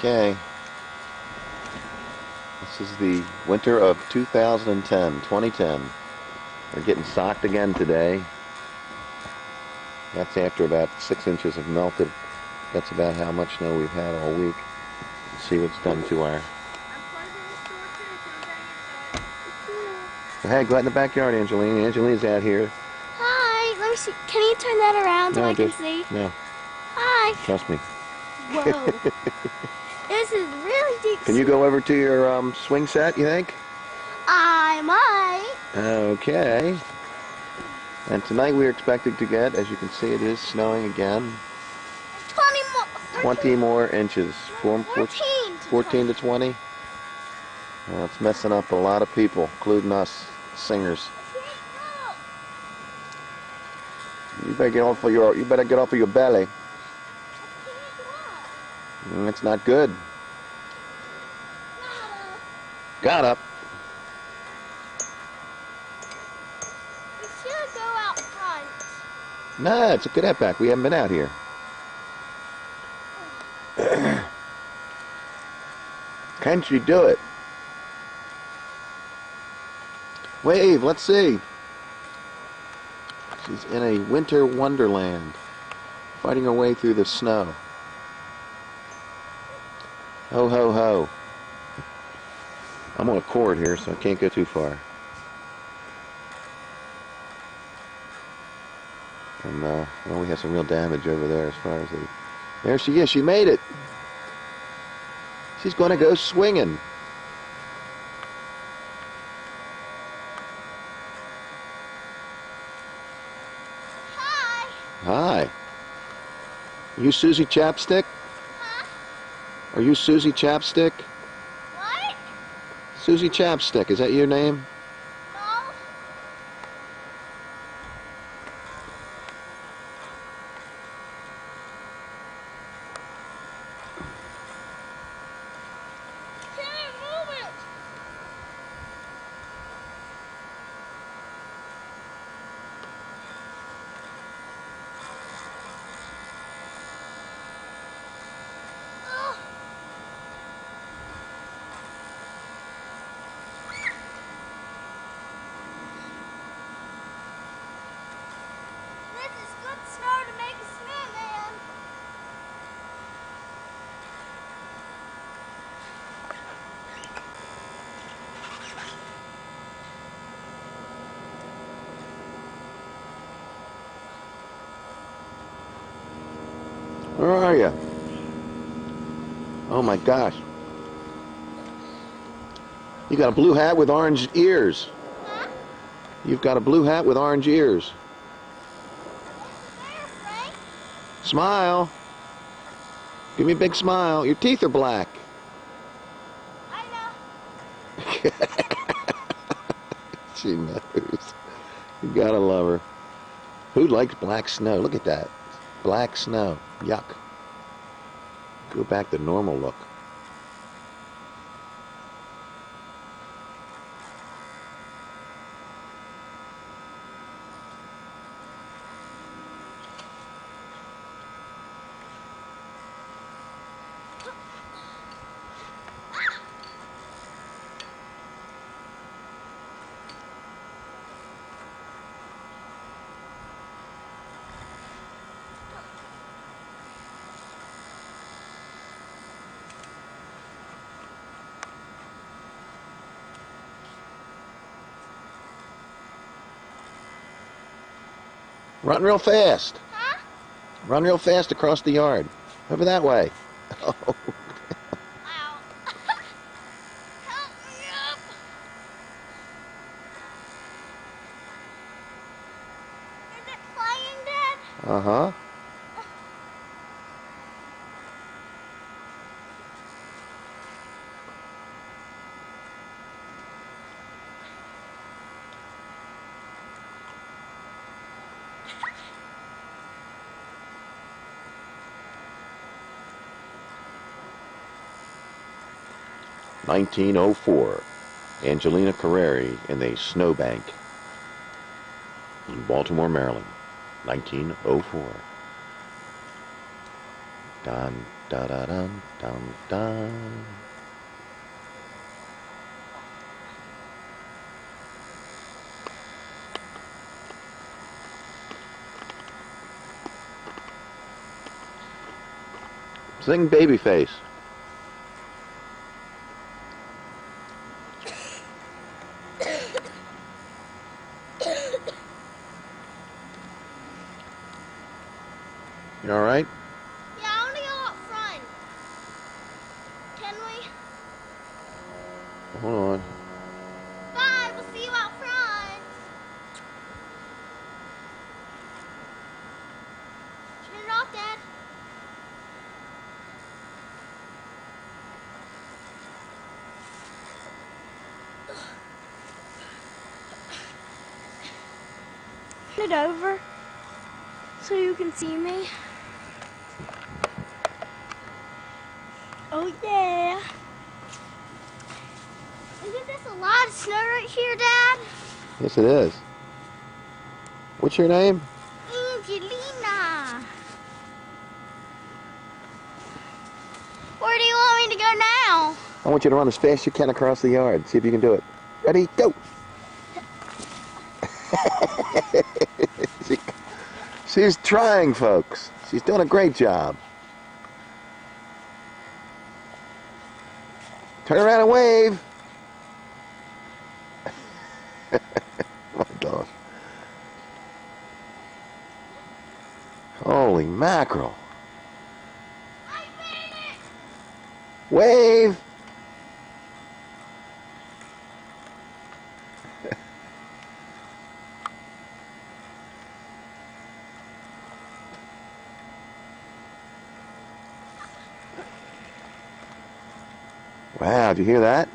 Okay. This is the winter of 2010. We're getting socked again today. That's after about 6 inches have melted. That's about how much snow we've had all week. Let's see what's done to our... Hey, go out in the backyard, Angeline. Angeline's out here. Hi, let me see. Can you turn that around so I can see? No. Hi. Trust me. Whoa. This is really deep. Can you go over to your swing set, you think? I might. Okay. And tonight we're expected to get, as you can see, it is snowing again. 20 more inches. 14 to 20. Well, it's messing up a lot of people, including us singers. You better get off of your belly. It's not good. Got up. We should go out front. Nah, it's a good outback. We haven't been out here. Can she do it? Wave, let's see. She's in a winter wonderland, fighting her way through the snow. Ho, ho, ho. I'm on a cord here, so I can't go too far. And, well, we have some real damage over there as far as the... There she is. She made it. She's going to go swinging. Hi. Hi. You Susie Chapstick? Huh? Are you Susie Chapstick? What? Susie Chapstick, is that your name? No. Can't move it. Oh. This is good snow to make a snowman. Where are you? Oh my gosh. You got a blue hat with orange ears. Huh? You've got a blue hat with orange ears. There, Frank. Smile. Give me a big smile. Your teeth are black. I know. She knows. You gotta love her. Who likes black snow? Look at that. Black snow. Yuck. Go back to normal look. Run real fast. Huh? Run real fast across the yard. Over that way. Oh. Ow. Help me up. Is it flying, Dad? Uh-huh. (1904), Angelina Carreri in a snowbank in Baltimore, Maryland. 1904. Gone. Da da dum dum dum. Sing Babyface. You all right? Yeah, I want to go up front. Can we? Hold on. Bye, we'll see you out front. Turn it off, Dad. Turn it over so you can see me. Oh yeah. Isn't this a lot of snow right here, Dad? Yes, it is. What's your name? Angelina. Where do you want me to go now? I want you to run as fast as you can across the yard. See if you can do it. Ready? Go! She's trying, folks. She's doing a great job. Turn around and wave. My gosh. Holy mackerel. I made it! Wave. Wow, did you hear that?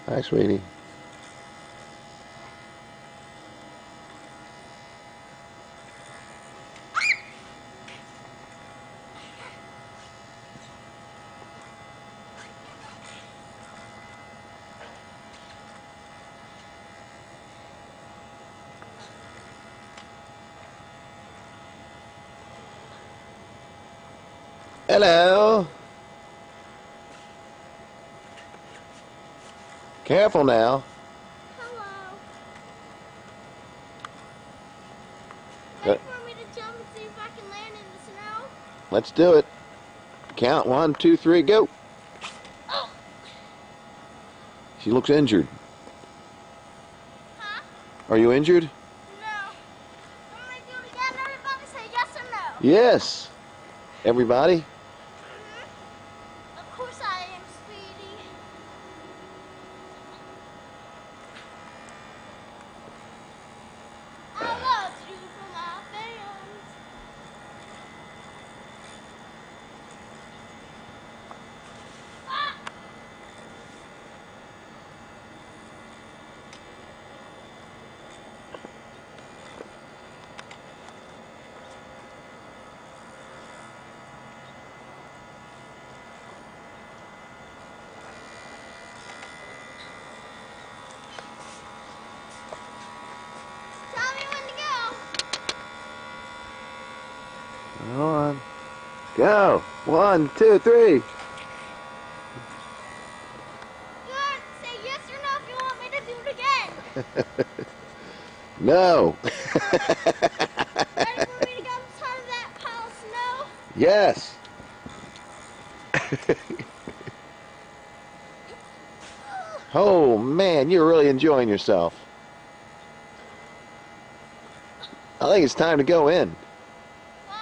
Hi, sweetie. Hello. Careful now. Hello. Uh, Ready for me to jump and see if I can land in the snow? Let's do it. Count 1, 2, 3, go. Oh. She looks injured. Huh? Are you injured? No. I'm going to do it again. Everybody say yes or no. Yes. Everybody? Of course I am, sweetie. I love you for my fans. Ah! Tell me when to go. Hold on. Go. 1, 2, 3. Good. Say yes or no if you want me to do it again. No. Ready for me to go to the top of that pile of snow? Yes. Oh, man, you're really enjoying yourself. I think it's time to go in. Why?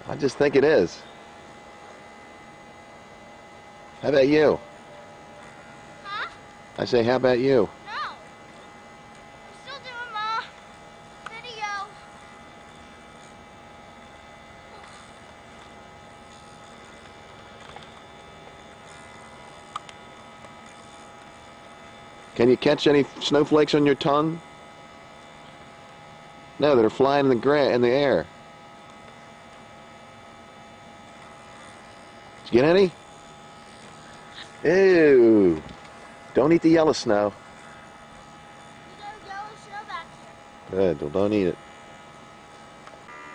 I just think it is. How about you? Huh? I say, how about you? No. Can you catch any snowflakes on your tongue? No, that are flying in the air. Did you get any? Ew. Don't eat the yellow snow. You got a yellow snow back here. Good. Well, don't eat it.